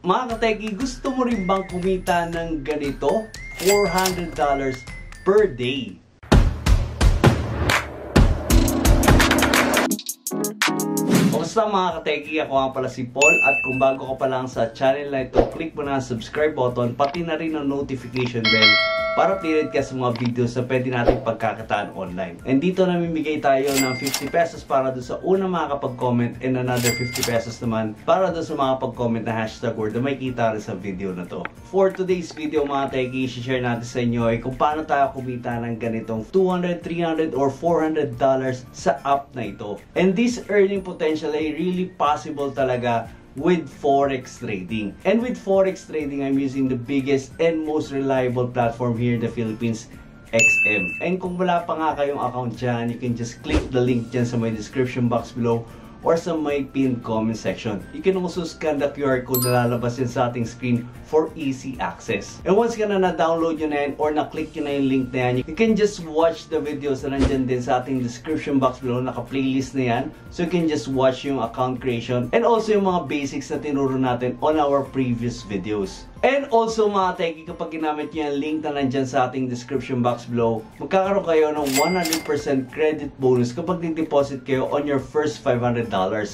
Mga kateki, gusto mo rin bang kumita ng ganito? $400 per day. Kumusta mga kateki? Ako nga pala si Paul at kung bago ka pa lang sa channel na ito, click mo na ang subscribe button pati na rin ang notification bell para updated ka sa mga videos na pwede natin pagkakataan online. And dito namimigay tayo ng 50 pesos para doon sa unang makakapag-comment and another 50 pesos naman para doon sa makakapag-comment na hashtag word na may kita rin sa video na to. For today's video mga teki, share natin sa inyo ay kung paano tayo kumita ng ganitong $200, $300, or $400 sa app na ito. And this earning potential ay really possible talaga with Forex trading. And with Forex trading, I'm using the biggest and most reliable platform here in the Philippines, XM. And kung wala pa nga kayong account dyan, you can just click the link dyan sa my description box below or sa my pinned comment section. You can also scan the QR code na lalabas din sa ating screen for easy access. And once ka na-download nyo na yan or na-click nyo na yung link na yan, you can just watch the videos na nandyan din sa ating description box below. Naka-playlist na yan. So you can just watch yung account creation and also yung mga basics na tinuro natin on our previous videos. And also mga teki, kapag ginamit nyo yung link na nandyan sa ating description box below, magkakaroon kayo ng 100% credit bonus kapag nag-deposit kayo on your first $500.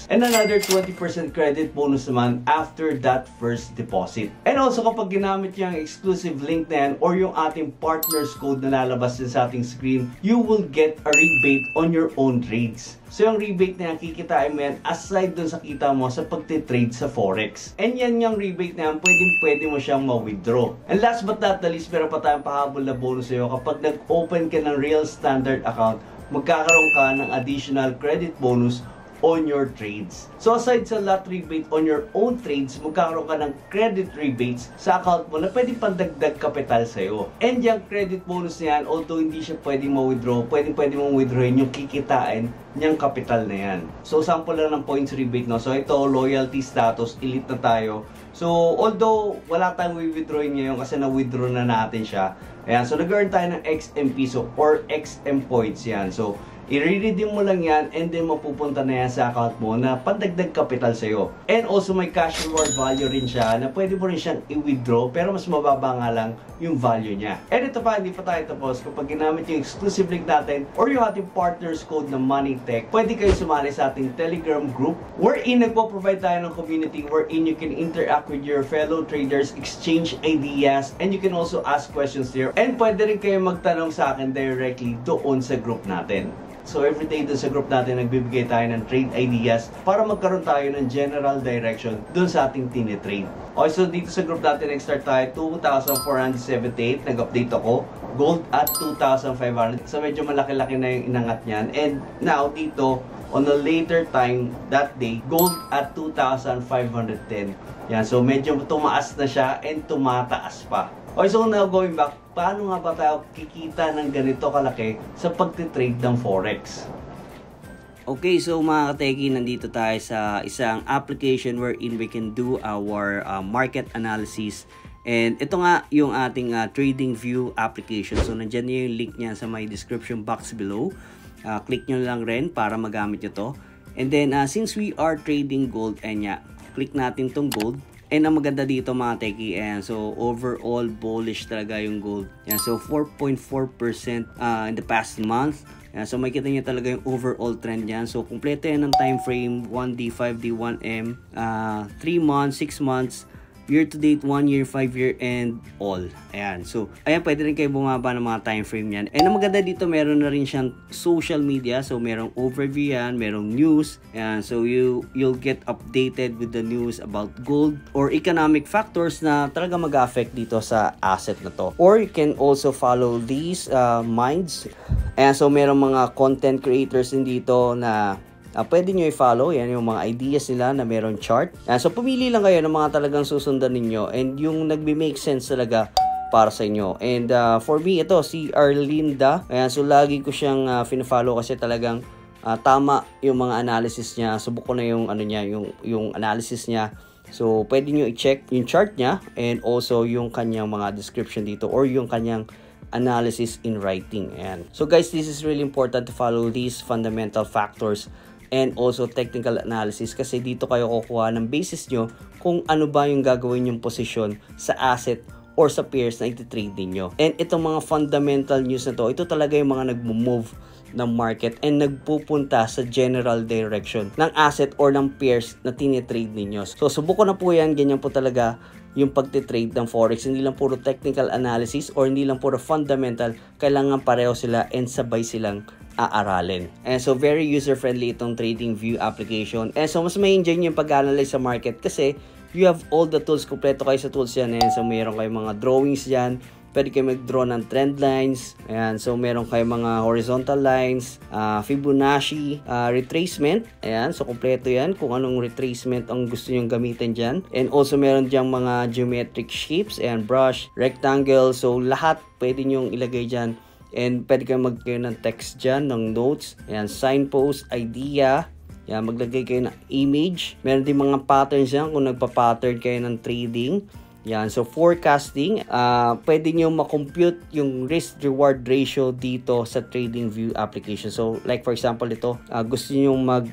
And another 20% credit bonus naman after that first deposit. And also kapag ginamit nyo yung exclusive link na yan or yung ating partners code na lalabas din sa ating screen, you will get a rebate on your own trades. So yung rebate na yan, kikitain mo yan aside dun sa kita mo sa pagtitrade sa Forex. And yan yung rebate na yan, pwede mo siyang ma-withdraw. And last but not the least, meron pa tayong pahabol na bonus sa'yo. Kapag nag-open ka ng Real Standard account, magkakaroon ka ng additional credit bonus on your trades. So aside sa lot rebate on your own trades, magkakaroon ka ng credit rebates sa account mo na pwede pandagdag kapital sa'yo. And yung credit bonus na yan, although hindi siya pwedeng ma-withdraw, pwede mong withdrawin yung kikitain niyang kapital na yan. So sample lang ng points rebate, no? So ito, loyalty status, elite na tayo. So although wala tayong withdrawin ngayon kasi na-withdraw na natin siya, ayan, so nag-earn tayo ng XM piso or XM points yan. So i-redeem mo lang yan and then mapupunta na yan sa account mo na pandagdag capital sa'yo. And also may cash reward value rin siya na pwede mo rin siyang i-withdraw pero mas mababa nga lang yung value niya. And ito pa, hindi pa tayo tapos. Kapag ginamit yung exclusive link natin or yung ating partners code na MoneyTech, pwede kayo sumali sa ating Telegram group wherein nagpo-provide tayo ng community wherein you can interact with your fellow traders, exchange ideas, and you can also ask questions there. And pwede rin kayo magtanong sa akin directly doon sa group natin. So everyday dun sa group natin, nagbibigay tayo ng trade ideas para magkaroon tayo ng general direction dun sa ating tinitrade. Okay, so dito sa group natin, nag-start tayo 2,478, nag-update ako. Gold at 2,500. So medyo malaki-laki na yung inangat niyan. And now dito, on a later time that day, gold at 2,510. Yan, so medyo tumaas na siya and tumataas pa. Okay, so now going back, paano nga ba tayo kikita ng ganito kalaki sa pagtitrade ng Forex? Okay, so mga kateki, nandito tayo sa isang application wherein we can do our market analysis. And ito nga yung ating Trading View application. So nandyan yung link niya sa my description box below. Click nyo lang rin para magamit nyo to. And then since we are trading gold, click natin tong gold. And ang maganda dito mga teki, so overall bullish talaga yung gold. Yan, so 4.4% in the past month. Yan, so makikita niyo talaga yung overall trend yan. So kumpleto yan ng time frame, 1D, 5D, 1M, 3 months, 6 months, year to date, 1 year, 5 year, and all. Ayan. So, ayan, pwede rin kayo bumaba ng mga time frame yan. And ang maganda dito, meron na rin siyang social media. So, merong overview yan, merong news. Ayan. So, you'll get updated with the news about gold or economic factors na talaga mag-affect dito sa asset na to. Or you can also follow these minds. Ayan. So, merong mga content creators din dito na pwede nyo i-follow. Yan yung mga ideas nila na meron chart. So pumili lang kayo ng mga talagang susundan ninyo and yung nagbe-make sense talaga para sa inyo. And for me, ito si Arlinda. Ayan, so lagi ko siyang fina-follow kasi talagang tama yung mga analysis niya. Subok ko na yung ano niya, yung analysis niya. So pwede nyo i-check yung chart niya and also yung kanyang mga description dito or yung kanyang analysis in writing. Ayan. So guys, this is really important to follow these fundamental factors and also technical analysis, kasi dito kayo kukuha ng basis nyo kung ano ba yung gagawin yung posisyon sa asset or sa pairs na iti-trade ninyo. And itong mga fundamental news na to, ito talaga yung mga nagmo-move ng market and nagpupunta sa general direction ng asset or ng pairs na tinitrade ninyo. So subukan na po yan, ganyan po talaga yung pagtitrade ng forex. Hindi lang puro technical analysis or hindi lang puro fundamental, kailangan pareho sila and sabay silang aaralin. And so very user friendly itong TradingView application. And so mas may enjoy yung pag-analyze sa market kasi you have all the tools, kompleto kayo sa tools yan. And so mayroon kayong mga drawings dyan, pwede kayo mag-draw ng trend lines. Ayan, so meron kayong mga horizontal lines, Fibonacci, retracement. Ayan, so kompleto yan kung anong retracement ang gusto nyong gamitin dyan. And also meron dyan mga geometric shapes, and brush, rectangle. So lahat pwede nyong ilagay dyan. And pwede kayo magkayo ng text dyan, ng notes. Ayan, signpost, idea. Yan, maglagay kayo ng image. Meron din mga patterns yan kung nagpa-pattern kayo ng trading. Yan, so forecasting, pwede nyo makompute yung risk-reward ratio dito sa TradingView application. So like for example ito, gusto nyo mag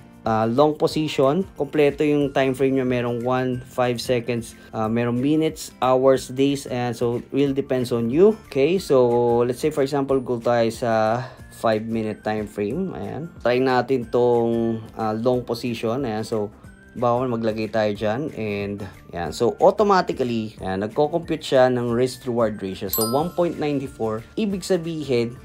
long position, kompleto yung time frame nyo, merong 1, 5 seconds, merong minutes, hours, days, and so really depends on you. Okay, so let's say for example go tayo sa 5-minute time frame. Ayan, try natin tong long position. Ayan, so bawal maglagay tayo dyan, and yan, so automatically yan, nagko-compute siya ng risk reward ratio. So 1.94, ibig sabihin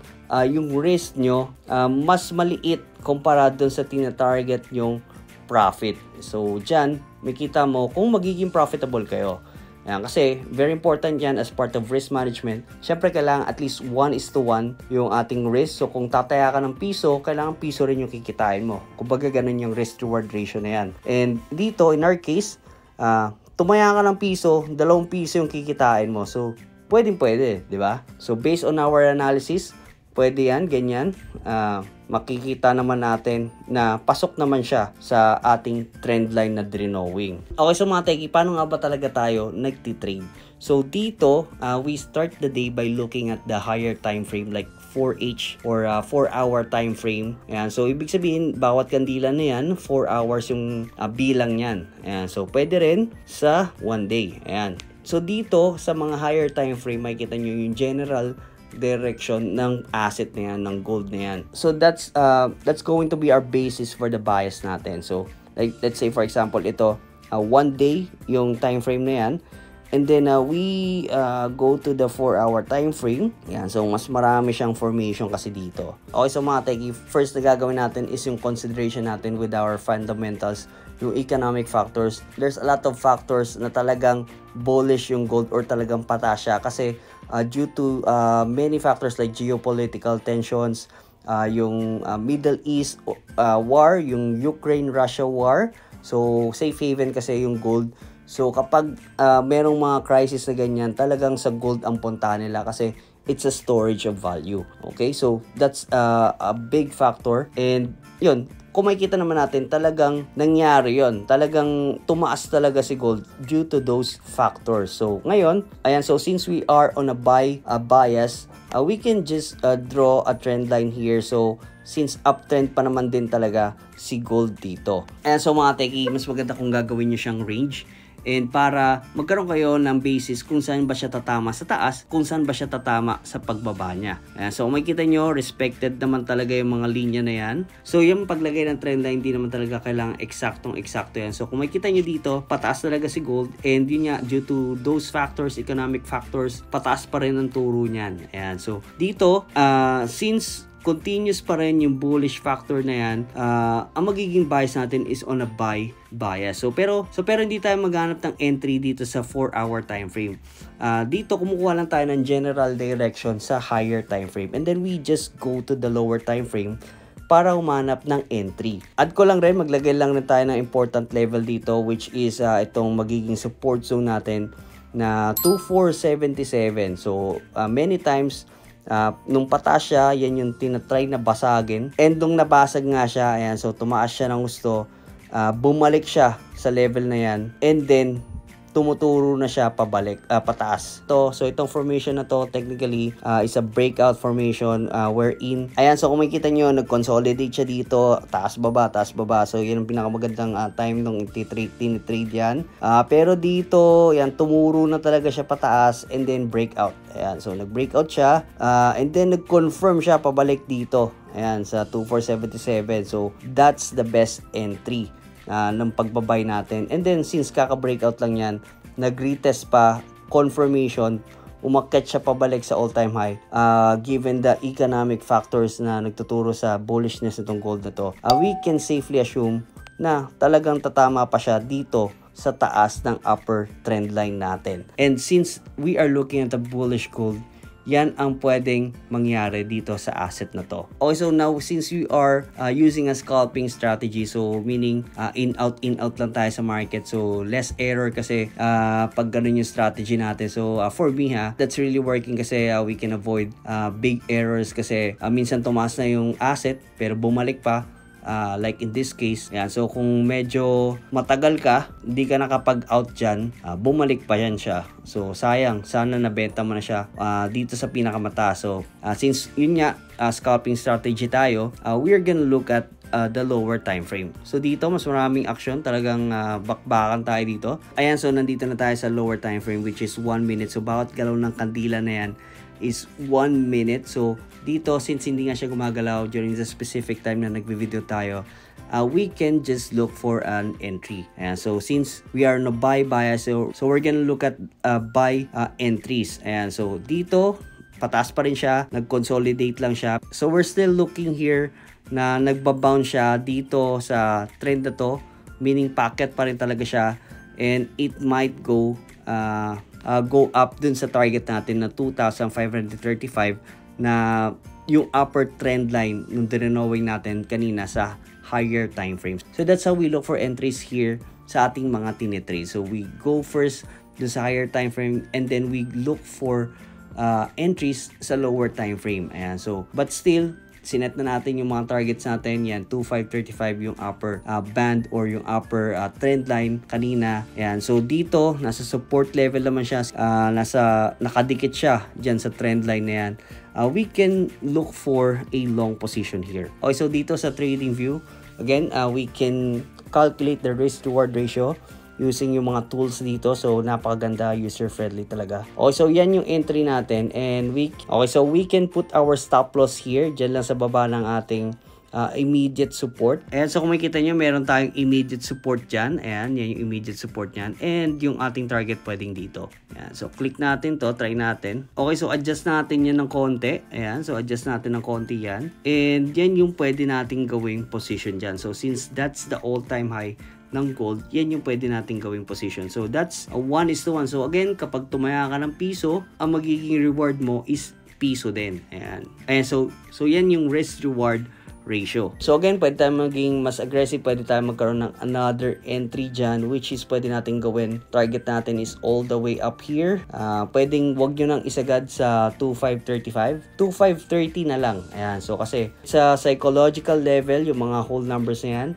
yung risk nyo mas maliit kumpara dun sa tina-target yung profit. So dyan makita mo kung magiging profitable kayo. Yan, kasi very important yan as part of risk management. Syempre kailangan at least 1:1 yung ating risk. So kung tataya ka ng piso, kailangan piso rin yung kikitain mo. Kumbaga ganun yung risk reward ratio na yan. And dito in our case, tumaya ka ng piso, 2 piso yung kikitain mo. So pwede, di ba? So based on our analysis, pwede yan, ganyan. Makikita naman natin na pasok naman siya sa ating trend line na drawing. Okay, so mga teki, paano nga ba talaga tayo nagtitrade? So dito, we start the day by looking at the higher time frame like 4H or 4-hour time frame. Ayan, so ibig sabihin, bawat kandila na yan, 4 hours yung bilang yan. Ayan, so pwede rin sa 1 day. Ayan. So dito, sa mga higher time frame, makikita nyo yung general direction ng asset na yan, ng gold na yan. So that's going to be our basis for the bias natin. So like let's say for example ito, 1 day yung time frame na yan, and then we go to the 4-hour time frame. Yan, so mas marami siyang formation kasi dito. Okay, so mga teki, first na gagawin natin is yung consideration natin with our fundamentals, yung economic factors. There's a lot of factors na talagang bullish yung gold or talagang pataas siya kasi due to many factors like geopolitical tensions, yung Middle East war, yung Ukraine-Russia war. So safe haven kasi yung gold. So kapag merong mga crisis na ganyan, talagang sa gold ang punta nila kasi it's a storage of value. Okay, so that's a big factor. And yun, kung makikita naman natin, talagang nangyari yon, talagang tumaas talaga si gold due to those factors. So ngayon, ayan, so since we are on a bias, we can just draw a trend line here. So since uptrend pa naman din talaga si gold dito. And so mga teki, mas maganda kung gagawin nyo siyang range. And para magkaroon kayo ng basis kung saan ba siya tatama sa taas, kung saan ba siya tatama sa pagbaba niya. Ayan, so makikita nyo, respected naman talaga yung mga linya na yan. So yung paglagay ng trend line, hindi naman talaga kailangan eksakto yan. So kung makikita nyo dito, pataas talaga si gold, and yun nga, due to those factors, economic factors, pataas pa rin ang turo niyan. Ayan, so dito, since continuous pa rin yung bullish factor na yan, ang magiging bias natin is on a buy bias. So pero hindi tayo maghanap ng entry dito sa 4-hour time frame. Dito kumukuha lang tayo ng general direction sa higher time frame, and then we just go to the lower time frame para humanap ng entry. Add ko lang rin, maglagay lang na tayo ng important level dito, which is itong magiging support zone natin na 2477. So many times nung pataas siya, yan yung tinatry na basagin, and nung nabasag nga siya, ayan, so tumaas siya ng gusto, bumalik siya sa level na yan, and then tumuturo na siya pataas. So itong formation na to technically is a breakout formation wherein, ayan, so kung makikita nyo, nag-consolidate siya dito, taas baba. So yun ang pinakamagandang time nung tinitrade yan. Pero dito, yan, tumuro na talaga siya pataas and then breakout. Ayan, so nag-breakout siya and then nag-confirm siya pabalik dito. Ayan, sa 2477. So that's the best entry ng pagbabay natin. And then since kaka-breakout lang yan, nag-retest pa, confirmation, umakyat siya pabalik sa all-time high. Given the economic factors na nagtuturo sa bullishness nitong gold na to, we can safely assume na talagang tatama pa siya dito sa taas ng upper trend line natin. And since we are looking at the bullish gold, yan ang pwedeng mangyari dito sa asset na to. Also now, since we are using a scalping strategy, so meaning in out lang tayo sa market, so less error kasi pag ganun yung strategy natin. So for me that's really working kasi we can avoid big errors kasi minsan tumaas na yung asset pero bumalik pa. Like in this case, yan. So kung medyo matagal ka, hindi ka nakapag-out dyan, bumalik pa yan siya. So sayang, sana nabenta mo na siya dito sa pinakamataas. So since yun nga, scalping strategy tayo, we're gonna look at the lower time frame. So dito mas maraming action, talagang bakbakan tayo dito. Ayan, so nandito na tayo sa lower time frame which is 1 minute. So bawat galaw ng kandila na yan is 1 minute. So dito, since hindi nga siya gumagalaw during the specific time na nagvi-video tayo, we can just look for an entry. Ayan, so since we are no buy bias, so we're gonna look at buy entries. Ayan, so dito pataas pa rin siya, nag-consolidate lang siya. So we're still looking here na nagbabounce siya dito sa trend na to, meaning packet pa rin talaga siya, and it might go up dun sa target natin na 2,535 na yung upper trend line yung dinowing natin kanina sa higher time frames. So that's how we look for entries here sa ating mga tinitrade. So we go first dun sa higher time frame and then we look for entries sa lower time frame. Ayan, so but still sinet na natin yung mga targets natin. Yan, 2,535 yung upper band or yung upper trend line kanina. Yan, so dito nasa support level naman siya, nakadikit siya dyan sa trend line na yan. We can look for a long position here. Okay, so dito sa trading view, again, we can calculate the risk reward ratio using yung mga tools dito. So napakaganda, user friendly talaga. Okay, so yan yung entry natin, and we can put our stop loss here dyan lang sa baba ng ating immediate support. Ayan, so kung makikita nyo, meron tayong immediate support dyan. Ayan, yan yung immediate support nyan. And yung ating target pwedeng dito. Ayan, so click natin to, try natin. Okay, so adjust natin yan ng konti. Ayan, so adjust natin ng konti yan. And yan yung pwede nating gawing position dyan. So since that's the all-time high ng gold, yan yung pwede nating gawing position. So that's a 1:1. So again, kapag tumaya ka ng piso, ang magiging reward mo is piso din. Ayan. Ayan, so yan yung risk reward ratio. So again, pwede tayo maging mas aggressive, pwede tayo magkaroon ng another entry dyan, which is pwede natin gawin. Target natin is all the way up here. Pwedeng wag nyo nang isagad sa 2,535. 2,530 na lang. Ayan, so kasi sa psychological level, yung mga whole numbers na yan,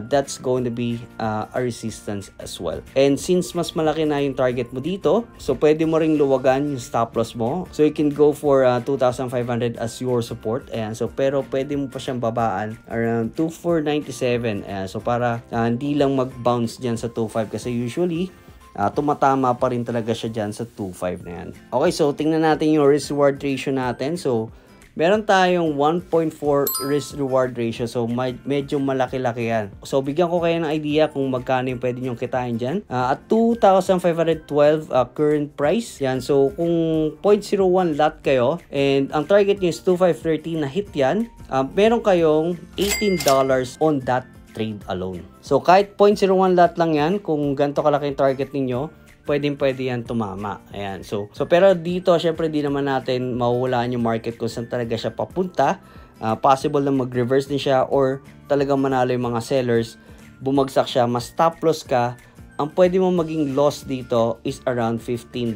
that's going to be a resistance as well. And since mas malaki na yung target mo dito, so pwede mo ring luwagan yung stop loss mo. So you can go for 2,500 as your support. Ayan, so pero pwede mo pa siyang babaan around 2,497. So para hindi lang mag-bounce dyan sa 2,500 kasi usually tumatama pa rin talaga siya dyan sa 2,500 na yan. Okay, so tingnan natin yung risk reward ratio natin. So meron tayong 1.4 risk reward ratio. So medyo malaki-laki yan. So bigyan ko kayo ng idea kung magkano yung pwede nyong kitain dyan. At 2,512 current price. Yan. So kung 0.01 lot kayo and ang target nyo is 2,530 na hit yan, meron kayong $18 on that trade alone. So kahit 0.01 lot lang yan, kung ganito kalaki yung target ninyo, pwede yan tumama. Ayan. So pero dito, syempre di naman natin mahuhulaan yung market kung saan talaga siya papunta. Possible na mag-reverse din siya or talagang manalo yung mga sellers. Bumagsak siya, mas stop loss ka. Ang pwede mo maging loss dito is around $15.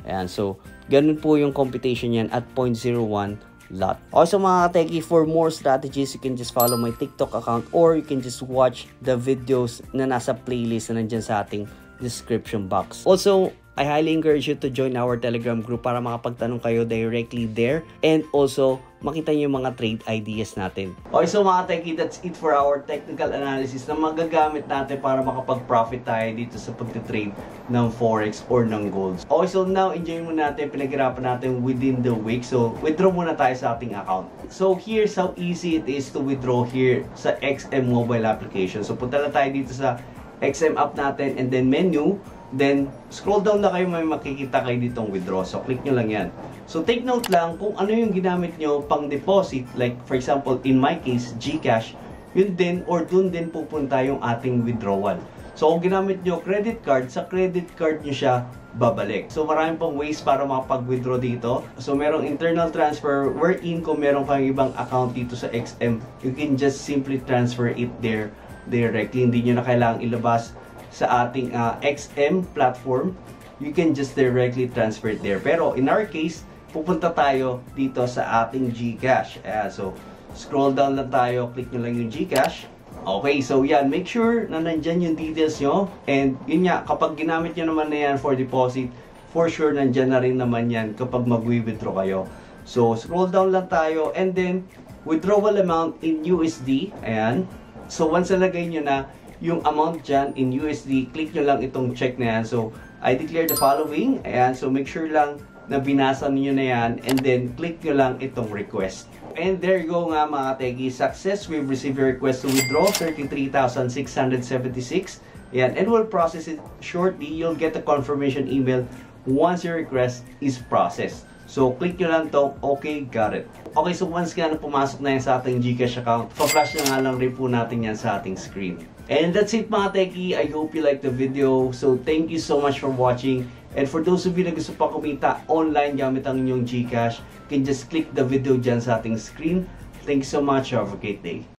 Ayan. So ganun po yung computation yan at 0.01 lot. Also mga ka-techie, for more strategies, you can just follow my TikTok account or you can just watch the videos na nasa playlist na nandyan sa ating description box. Also, I highly encourage you to join our Telegram group para makapagtanong kayo directly there and also makita nyo yung mga trade ideas natin. Okay, so mga techie, that's it for our technical analysis na magagamit natin para makapag-profit tayo dito sa pagtitrade ng Forex or ng gold. Okay, so now enjoy mo natin, pinaghirapan natin within the week. So, withdraw muna tayo sa ating account. So, here's how easy it is to withdraw here sa XM mobile application. So, punta na tayo dito sa XM app natin and then menu. Then, scroll down na kayo, may makikita kayo ditong withdraw. So, click nyo lang yan. So, take note lang kung ano yung ginamit nyo pang deposit. Like, for example, in my case, GCash, yun din or dun din pupunta yung ating withdrawal. So, kung ginamit nyo credit card, sa credit card nyo siya babalik. So, marami pang ways para makapag-withdraw dito. So, merong internal transfer wherein kung meron kang ibang account dito sa XM, you can just simply transfer it there directly. Hindi nyo na kailangang ilabas sa ating XM platform. You can just directly transfer it there. Pero in our case, pupunta tayo dito sa ating GCash. So, scroll down lang tayo, click nyo lang yung GCash. Okay, so yan, make sure na nandyan yung details nyo. And yun nga, kapag ginamit nyo naman na yan for deposit, for sure nandyan na rin naman yan kapag mag-withdraw kayo. So, scroll down lang tayo and then withdrawal amount in USD. Ayan. So, once nalagay nyo na yung amount dyan in USD, click nyo lang itong check na yan. So, I declare the following. Ayan. So, make sure lang na binasa niyo na yan and then click nyo lang itong request. And there you go nga mga techie. Success. We've received your request to withdraw 33,676. Ayan. And we'll process it shortly. You'll get a confirmation email once your request is processed. So, click nyo lang to, okay, got it. Okay, so once nga na pumasok na yan sa ating GCash account, pa-flash na nga lang rin po natin yan sa ating screen. And that's it mga techie. I hope you liked the video. So, thank you so much for watching. And for those of you na gusto pa kumita online gamit ang inyong GCash, you can just click the video dyan sa ating screen. Thank you so much. Have a great day.